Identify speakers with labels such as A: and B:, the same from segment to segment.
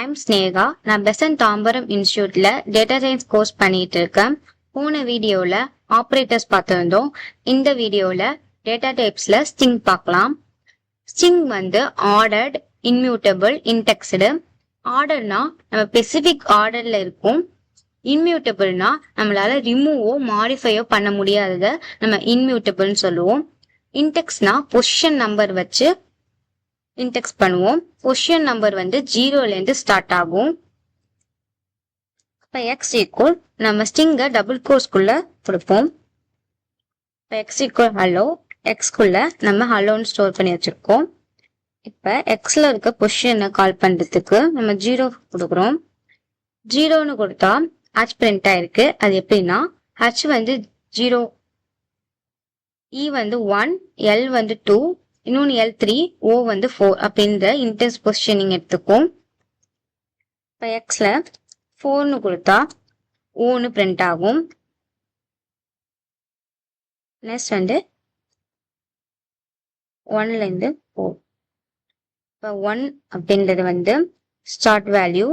A: I'm Sneha. நான் பெசன்ட் தாம்பரம் இன்ஸ்டியூட்ல data science course பண்ணிட்டு இருக்கேன். போன வீடியோல ஆப்ரேட்டர்ஸ் பார்த்திருந்தோம். இந்த வீடியோல டேட்டா டைப்ஸ்ல ஸ்ட்ரிங் பார்க்கலாம். ஸ்ட்ரிங் வந்து ஆர்டர்ட், இன்மியூட்டபிள், இன்டெக்ஸ்டு. ஆர்டர்னா நம்ம ஸ்பெசிபிக் ஆர்டர்ல இருக்கும். இன்மியூட்டபிள்னா நம்மளால ரிமூவோ மாடிஃபையோ பண்ண முடியாதத நம்ம இன்மியூட்டபிள்னு சொல்லுவோம். இன்டெக்ஸ்னா பொசிஷன் நம்பர் வச்சு இன்டெக்ஸ் பண்ணுவோம். பொசிஷன் நம்பர் வந்து 0ல இருந்து ஸ்டார்ட் ஆகும். இப்போ எக்ஸ் ஈக்குவல் நம்ம ஸ்ட்ரிங்கை டபுள் கோர்ஸ்க்குள்ள கொடுப்போம். இப்போ எக்ஸ் ஈக்குவல் ஹலோ, எக்ஸ்குள்ள நம்ம ஹலோன்னு ஸ்டோர் பண்ணி வச்சிருக்கோம். இப்போ எக்ஸ்ல இருக்க பொசிஷனை கால் பண்றதுக்கு நம்ம 0 கொடுக்குறோம். 0ன்னு கொடுத்தா ஹச் பிரிண்ட் ஆயிருக்கு. அது எப்படின்னா ஹச் வந்து 0, இ வந்து 1, எல் வந்து 2, இன்னொன்று L3, O வந்து 4 அப்படின்ற இன்டென்ஸ் பொசிஷனிங் எடுத்துக்கும். இப்போ எக்ஸ்ல 4ன்னு கொடுத்தா ஓன்னு பிரிண்ட் ஆகும். நெக்ஸ்ட் வந்து 1ல இருந்து 4. இப்போ 1 அப்படின்றது வந்து ஸ்டார்ட் வேல்யூ,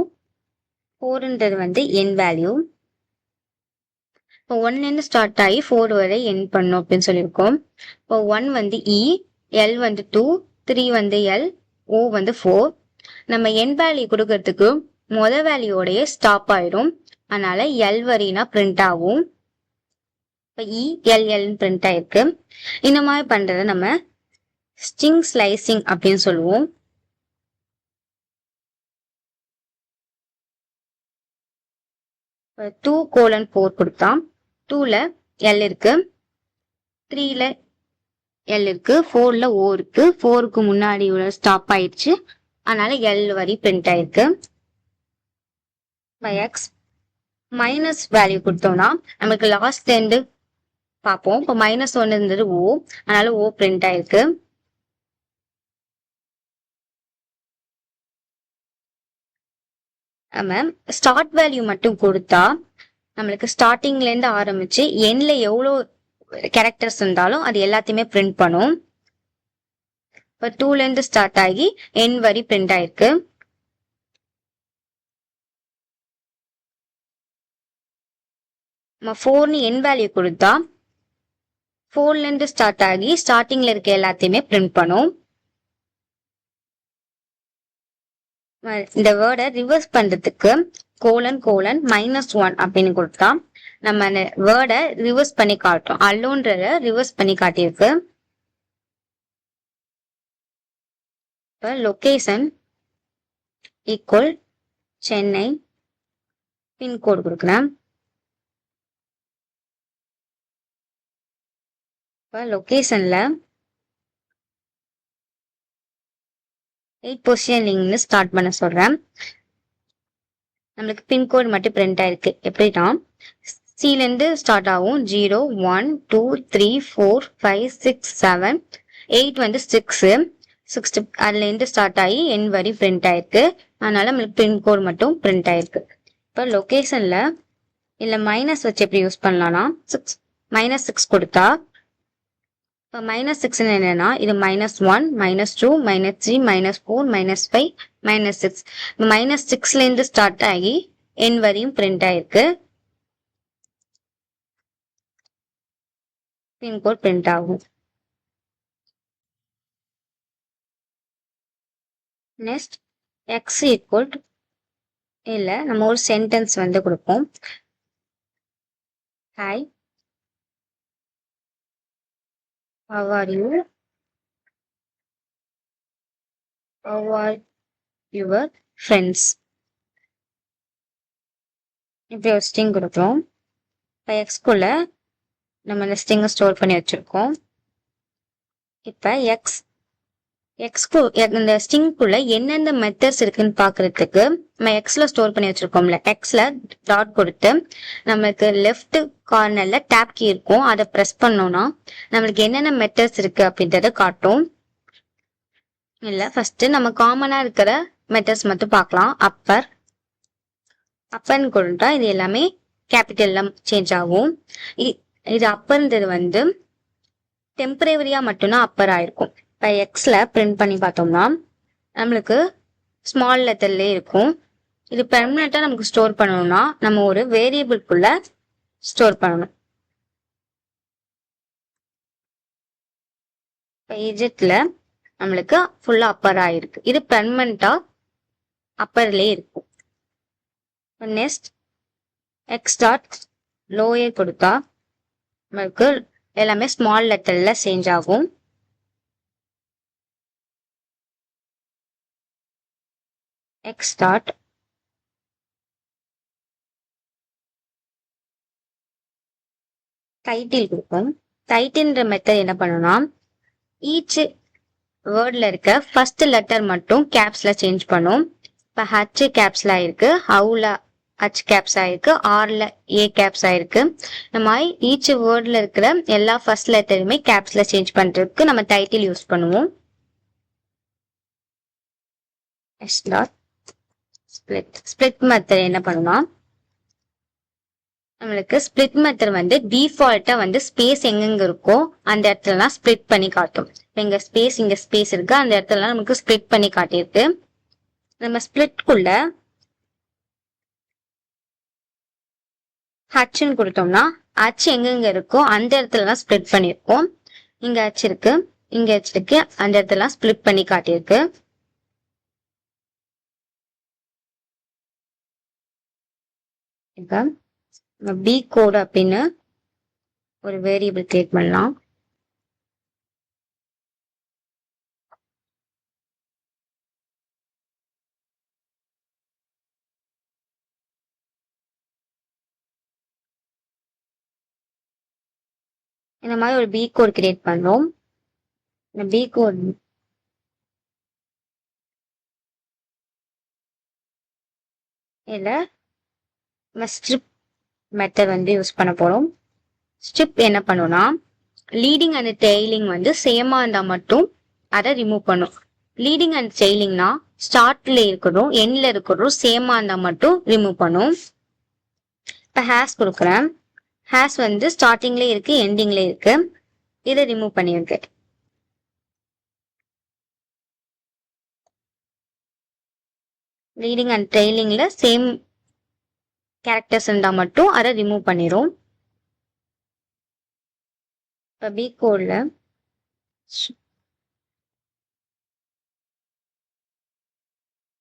A: 4ன்றது வந்து என் வேல்யூ. இப்போ 1ல இருந்து ஸ்டார்ட் ஆகி 4 வரை என் பண்ணும் அப்படின்னு சொல்லியிருக்கோம். இப்போ 1 வந்து இ, L வந்து 2, 3 வந்து L, O வந்து 4. நம்ம என் வேல்யூ கொடுக்கறதுக்கு மொதல் வேல்யூவோடய ஸ்டாப் ஆயிடும். அதனால L வரினா பிரிண்ட் ஆகும். இப்போ ELLன்னு பிரிண்ட் ஆயிருக்கு. இந்த மாதிரி பண்றத நம்ம ஸ்ட்ரிங் ஸ்லைசிங் அப்படின்னு சொல்லுவோம். இப்போ 2:4 கொடுத்தா 2ல L இருக்கு, 3ல L இருக்கு, 4ல O இருக்கு. 4க்கு முன்னாடி ஸ்டாப் ஆயிடுச்சு. அதனால L வரி பிரிண்ட் ஆயிருக்கு. பை எக்ஸ் மைனஸ் வேல்யூ கொடுத்தோம்னா நமக்கு லாஸ்ட் எண்டு பார்ப்போம். இப்போ -1 இருந்தது O, அதனால O பிரிண்ட் ஆயிருக்கு. நம்ம ஸ்டார்ட் வேல்யூ மட்டும் கொடுத்தா நம்மளுக்கு ஸ்டார்டிங்ல இருந்து ஆரம்பிச்சு எண்ட்ல எவ்வளோ கேரக்டர்ஸ் இருந்தாலும் அது எல்லாத்தையுமே பிரிண்ட் பண்ணும். இப்போ 2ல இருந்து ஸ்டார்ட் ஆகி என் வரி பிரிண்ட் ஆயிருக்கு. நம்ம 4ன்னு என் வேல்யூ கொடுத்தா 4ல இருந்து ஸ்டார்ட் ஆகி ஸ்டார்டிங்ல இருக்க எல்லாத்தையுமே பிரிண்ட் பண்ணும். இந்த வேர்டை ரிவர்ஸ் பண்றதுக்கு ::(-1) அப்படின்னு கொடுத்தா நம்ம அந்த வேர்டை ரிவர்ஸ் பண்ணி காட்டும். அல்லோன்றத ரிவர்ஸ் பண்ணி காட்டியிருக்கு. இப்போ லொகேஷன் ஈக்குவல் சென்னை, பின்கோடு கொடுக்குறேன். இப்போ லொகேஷன்ல 8 பொசிஷனிங்னு ஸ்டார்ட் பண்ண சொல்றேன். நம்மளுக்கு பின்கோடு மட்டும் பிரிண்ட் ஆயிருக்கு. எப்படின்னா சில இருந்து ஸ்டார்ட் ஆகும். 0, 1, 2, 3, 4, 5, 6, 7, 8 வந்து 6 அதுல இருந்து ஸ்டார்ட் ஆகி என் வரி பிரிண்ட் ஆயிருக்கு. அதனால நம்மளுக்கு பின்கோடு மட்டும் பிரிண்ட் ஆயிருக்கு. இப்போ லொகேஷன்ல இல்ல மைனஸ் வச்சு எப்படி யூஸ் பண்ணலாம்னா -6 கொடுத்தா இப்போ -6 என்னன்னா இது -1, -2, -3, -4, -5, -6. -6ல இருந்து ஸ்டார்ட் ஆகி என் வரையும் பிரிண்ட் ஆயிருக்கு. பின்கோட் பிரிண்ட் ஆகும். நெக்ஸ்ட் எக்ஸ் ஈக்குவல் இல்ல நம்ம ஒரு சென்டென்ஸ் வந்து கொடுப்போம். Hi, how are you? How are your friends? இப்படி ஒரு ஸ்ட்ரிங் கொடுக்குறோம். இப்போ எக்ஸ்குள்ள நம்ம இந்த ஸ்ட்ரிங்கை ஸ்டோர் பண்ணி வச்சிருக்கோம். இப்போ எக்ஸ்க்கு இந்த ஸ்ட்ரிங்குள்ள என்னென்ன மெத்தட்ஸ் இருக்குன்னு பாக்குறதுக்கு நம்ம எக்ஸ்ல ஸ்டோர் பண்ணி வச்சிருக்கோம்ல, எக்ஸ்ல டாட் கொடுத்து நம்மளுக்கு லெஃப்ட் கார்னர்ல டேப் கீ இருக்கும். அதை பிரஸ் பண்ணோம்னா நம்மளுக்கு என்னென்ன மெத்தட்ஸ் இருக்கு அப்படின்றத காட்டும். இல்ல ஃபர்ஸ்ட் நம்ம காமனா இருக்கிற மெத்தட்ஸ் மட்டும் பார்க்கலாம். அப்பர்னு கொடுத்தா இது எல்லாமே கேபிட்டல்ல சேஞ்ச் ஆகும். இது அப்பர்ன்றது வந்து டெம்பரரியா மட்டும்தான் அப்பர் ஆயிருக்கும். இப்போ எக்ஸ்ல பிரிண்ட் பண்ணி பார்த்தோம்னா நம்மளுக்கு ஸ்மால் லெட்டர்ல இருக்கும். இது பெர்மனண்டா நமக்கு ஸ்டோர் பண்ணணும்னா நம்ம ஒரு வேரியபிள்குள்ள ஸ்டோர் பண்ணணும். ஏஜெட்ல நம்மளுக்கு ஃபுல்லா அப்பர் ஆயிருக்கு. இது பெர்மனண்டா அப்பர்லயே இருக்கும். நெக்ஸ்ட் எக்ஸ் டாட் லோயர் கொடுத்தா நம்மளுக்கு எல்லாமே ஸ்மால் லெட்டர்ல சேஞ்ச் ஆகும். எக்ஸ் டாட் டைட்டில் கொடுப்போம். டைட்டில்ன்ற மெத்தட் என்ன பண்ணணும்னா ஈச் வேர்ட்ல இருக்க ஃபர்ஸ்ட் லெட்டர் மட்டும் கேப்ஸ்ல சேஞ்ச் பண்ணும். இப்ப ஹச் கேப்ஸ்ல ஆயிருக்கு, ஹவுல ஹச் கேப்ஸ் ஆயிருக்கு, ஆர்ல ஏ கேப்ஸ் ஆயிருக்கு. இந்த மாதிரி ஈச் வேர்ட்ல இருக்கிற எல்லா ஃபர்ஸ்ட் லெட்டருமே கேப்ஸ்ல சேஞ்ச் பண்றதுக்கு நம்ம டைட்டில் யூஸ் பண்ணுவோம். ஸ்பிளிட் மெத்தட் என்ன பண்ணுவோம், நம்மளுக்கு ஸ்பிளிட் மெத்தட் வந்து டிஃபால்ட்டா வந்து ஸ்பேஸ் எங்கெங்க இருக்கோ அந்த இடத்துலலாம் ஸ்பிளிட் பண்ணி காட்டும். இங்க ஸ்பேஸ் இருக்கு, அந்த இடத்துல நமக்கு ஸ்பிளிட் பண்ணி காட்டியிருக்கு. நம்ம ஸ்பிளிட்குள்ள ஹச்ன்னு கொடுத்தோம்னா ஹச் எங்கெங்க இருக்கோ அந்த இடத்துலலாம் ஸ்பிளிட் பண்ணியிருக்கோம். இங்க ஹச் இருக்கு, இங்க ஹச் இருக்கு, அந்த இடத்துல ஸ்பிளிட் பண்ணி காட்டியிருக்கு. பி கோட் அப்படின்னு ஒரு வேரியபிள் கிரியேட் பண்ணலாம். இந்த மாதிரி ஒரு பி கோட் கிரியேட் பண்ணோம். இந்த பி கோட் இல்ல நம்ம ஸ்ட்ரிப் மெத்தட் வந்து யூஸ் பண்ண போறோம். ஸ்ட்ரிப் என்ன பண்ணும்னா லீடிங் அண்ட் டெய்லிங் வந்து சேமா இருந்தா மட்டும் அதை ரிமூவ் பண்ணும். லீடிங் அண்ட் டெய்லிங்னா ஸ்டார்ட்ல இருக்கணும் எண்ட்ல இருக்கணும் சேமா இருந்தா மட்டும் ரிமூவ் பண்ணும். இப்ப ஹேஷ் கொடுக்குறேன். ஹேஷ் வந்து ஸ்டார்டிங்ல இருக்கு எண்டிங்ல இருக்கு, இதை ரிமூவ் பண்ணிருக்கு. லீடிங் அண்ட் ட்ரெய்லிங்ல சேம் கேரக்டர்ஸ் இருந்தா மட்டும் அதை ரிமூவ் பண்ணிரும். இப்ப பி கோட்ல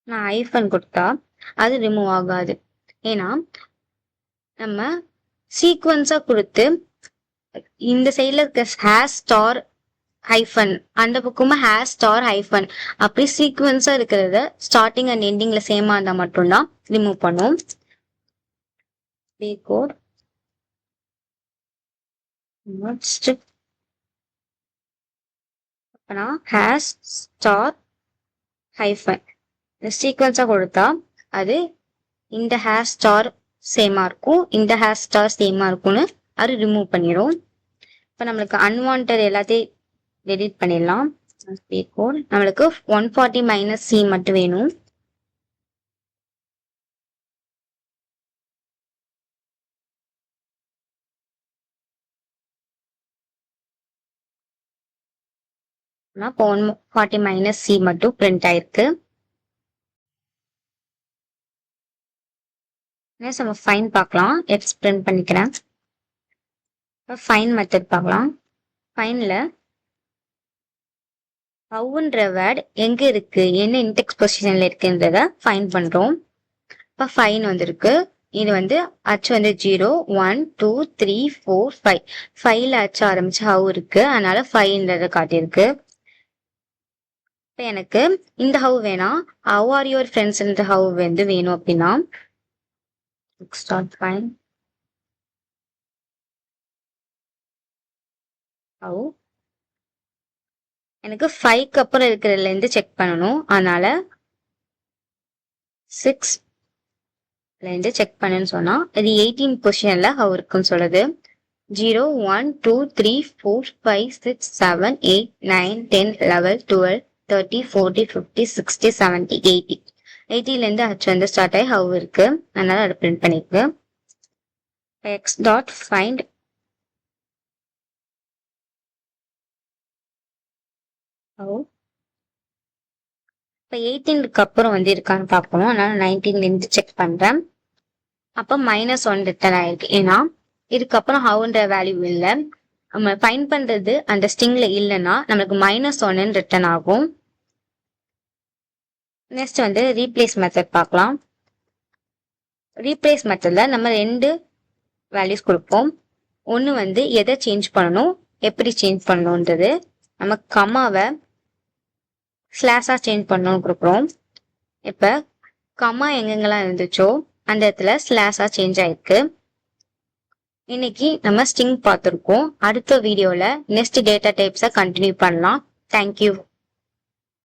A: நான் ஐஃபன் கொடுத்தா அது ரிமூவ் ஆகாது. ஏன்னா நம்ம சீக்வன்ஸா கொடுத்து இந்த சைட்ல இருக்க ஹேஷ் ஸ்டார் ஹைஃபன் அந்த பக்கமும் ஹேஷ் ஸ்டார் ஹைஃபன் அப்படி சீக்வன்ஸா இருக்கிறத ஸ்டார்டிங் அண்ட் எண்டிங்ல சேமா இருந்தா மட்டும்தான் ரிமூவ் பண்ணும். B quote strip hash star hyphen சீக்வன்ஸா கொடுத்தா அது இந்த ஹேஷ் ஸ்டார் சேமா இருக்கும், இந்த ஹேஷ் ஸ்டார் சேமா இருக்கும்னு அது ரிமூவ் பண்ணிடும். இப்ப நம்மளுக்கு அன்வான்ட் எல்லாத்தையும் டெலீட் பண்ணிடலாம். நம்மளுக்கு 140 மைனஸ் சி மட்டும் வேணும். இப்போ 140 மைனஸ் சி மட்டும் பிரிண்ட் ஆயிருக்கு. நம்ம ஃபைன் பார்க்கலாம். எக்ஸ் பிரிண்ட் பண்ணிக்கிறேன். ஃபைன் மெத்தட் பார்க்கலாம். ஃபைன்ல ஹவுன்ற வேர்ட் எங்க இருக்கு, என்ன இன்டெக்ஸ் பொசிஷன்ல இருக்குன்றத ஃபைன் பண்றோம். இப்ப ஃபைன் வந்திருக்கு. இது வந்து அச்சு வந்து 0 1 2 3 4 5 5ல அச்சு ஆரம்பிச்சு ஹவு இருக்கு, அதனால 5ன்றத காட்டியிருக்கு. இப்ப எனக்கு இந்த ஹவு வேணாம், ஹவ் ஆர் யுவர் ஃப்ரெண்ட்ஸ்ன்ற ஹவு வந்து வேணும் அப்படின்னா ஸ்டார்ட் ஃபைன் ஹவு எனக்கு 5க்கு அப்புறம் இருக்கிறதுல இருந்து செக் பண்ணணும், அதனால 6ல இருந்து செக் பண்ணுன்னு சொன்னா இது 18 பொசிஷன்ல ஹவு இருக்குன்னு சொல்லுது. 0 1 2 3 4 5 6 7 8 9 10 11 12 30 40 50 60 70 80 80ல இருந்து ஹச் வந்து ஸ்டார்ட் ஆகி ஹவ் இருக்கு, அதனால அதை பிரிண்ட் பண்ணிருக்கு. எக்ஸ் டாட் ஃபைண்ட் ஹவ் இப்போ 18க்கு அப்புறம் வந்து இருக்கான்னு பார்க்கணும். அதனால 19லேருந்து செக் பண்ணுறேன். அப்போ -1 ரிட்டர்ன் ஆயிருக்கு. ஏன்னா இதுக்கப்புறம் ஹவுன்ற வேல்யூ இல்லை. நம்ம ஃபைன் பண்ணுறது அந்த ஸ்ட்ரிங்கில் இல்லைன்னா நமக்கு -1 ரிட்டர்ன் ஆகும். நெக்ஸ்ட் வந்து ரீப்ளேஸ் மெத்தட் பார்க்கலாம். ரீப்ளேஸ் மெத்தடில் நம்ம 2 வேல்யூஸ் கொடுப்போம். ஒன்று வந்து எதை சேஞ்ச் பண்ணணும், எப்படி சேஞ்ச் பண்ணணுன்றது. நம்ம கமாவை ஸ்லாஷாக சேஞ்ச் பண்ணணும்னு கொடுக்குறோம். இப்போ கமா எங்கெங்கெல்லாம் இருந்துச்சோ அந்த இடத்துல ஸ்லாஷாக சேஞ்ச் ஆயிருக்கு. இன்னைக்கு நம்ம ஸ்ட்ரிங் பார்த்துருக்கோம். அடுத்த வீடியோவில் நெக்ஸ்ட் டேட்டா டைப்ஸை கண்டினியூ பண்ணலாம். தேங்க்யூ.